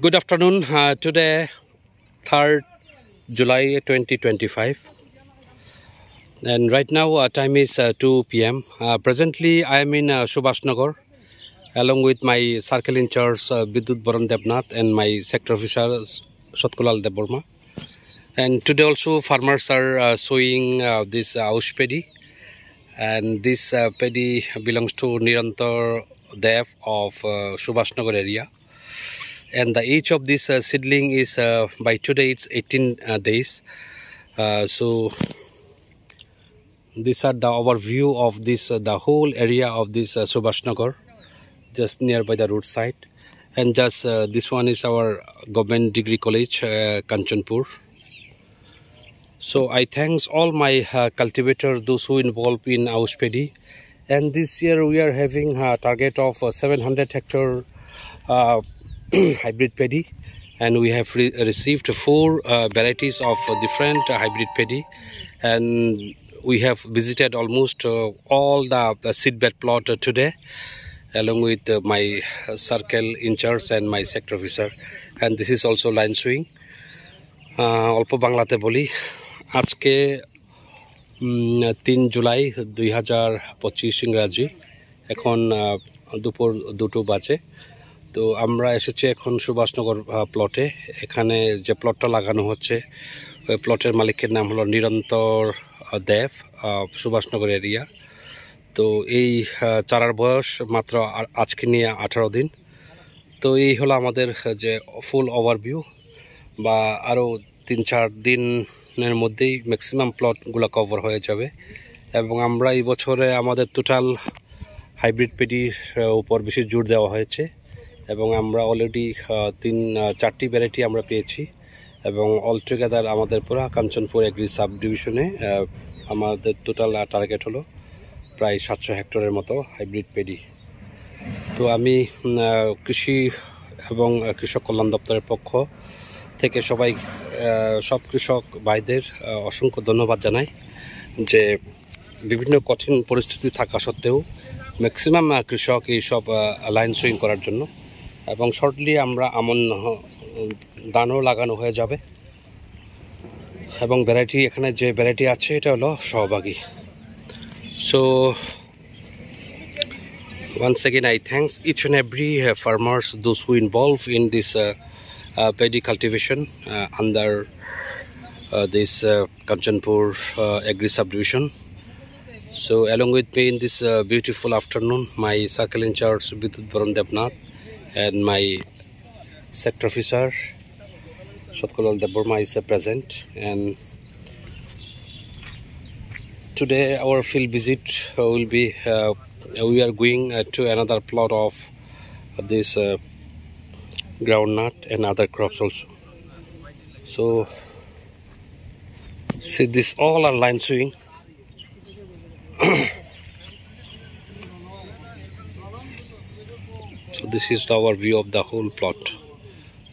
Good afternoon. Today, 3rd July 2025, and right now time is 2 p.m. Presently, I am in Subhash Nagar along with my circle in charge Bidut Baran Debnath and my sector officer Satkulal Deborma. And today also farmers are sowing this Aush paddy, and this paddy belongs to Nirantar Dev of Subhash Nagar area. And the age of this seedling is by today it's 18 days. So these are the overview of this the whole area of this Subhash Nagar, just nearby the roadside. And just this one is our government degree college, Kanchanpur. So I thanks all my cultivators, those who involved in Aush paddy. And this year we are having a target of 700 hectare hybrid paddy, and we have received 4 varieties of different hybrid paddy, and we have visited almost all the seedbed plot today along with my circle in charge and my sector officer. And this is also line sowing. অল্প বাংলাতে বলি, আজকে 3 জুলাই 2025 ইংরাজি, এখন দুপুর 2টো বাজে। তো আমরা এসেছি এখন সুভাষনগর প্লটে। এখানে যে প্লটটা লাগানো হচ্ছে ওই প্লটের মালিকের নাম হলো নিরন্তর দেব, সুভাষনগর এরিয়া। তো এই চারার বয়স মাত্র আজকে নিয়ে 18 দিন। তো এই হলো আমাদের যে ফুল ওভারভিউ, বা আরও 3-4 দিনের মধ্যেই ম্যাক্সিমাম প্লটগুলো কভার হয়ে যাবে। এবং আমরা এই বছরে আমাদের টোটাল হাইব্রিড পেডির উপর বেশি জোর দেওয়া হয়েছে, এবং আমরা অলরেডি 3-4টি ভ্যারাইটি আমরা পেয়েছি। এবং অলটুগেদার আমাদের পুরো কাঞ্চনপুর এগ্রি সাব ডিভিশনে আমাদের টোটাল টার্গেট হলো প্রায় 700 হেক্টরের মতো হাইব্রিড পেডি। তো আমি কৃষি এবং কৃষক কল্যাণ দপ্তরের পক্ষ থেকে সব কৃষক ভাইদের অসংখ্য ধন্যবাদ জানাই, যে বিভিন্ন কঠিন পরিস্থিতি থাকা সত্ত্বেও ম্যাক্সিমাম কৃষক এই সব লাইন সুইং করার জন্য। এবং শর্টলি আমরা আমন দানও লাগানো হয়ে যাবে। এবং ভ্যারাইটি, এখানে যে ভ্যারাইটি আছে এটা হলো সহভাগী। So once again I thanks each and every farmers, those who involved in this paddy cultivation under this Kanchanpur agri subdivision. So along with me in this beautiful afternoon, my circle in charge Bidut Baran Debnath and my sector officer Satkulal Deborma is present. And today our field visit will be we are going to another plot of this groundnut and other crops also. So see, this all are line sowing. So this is our view of the whole plot.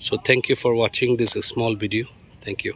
So thank you for watching this small video. Thank you.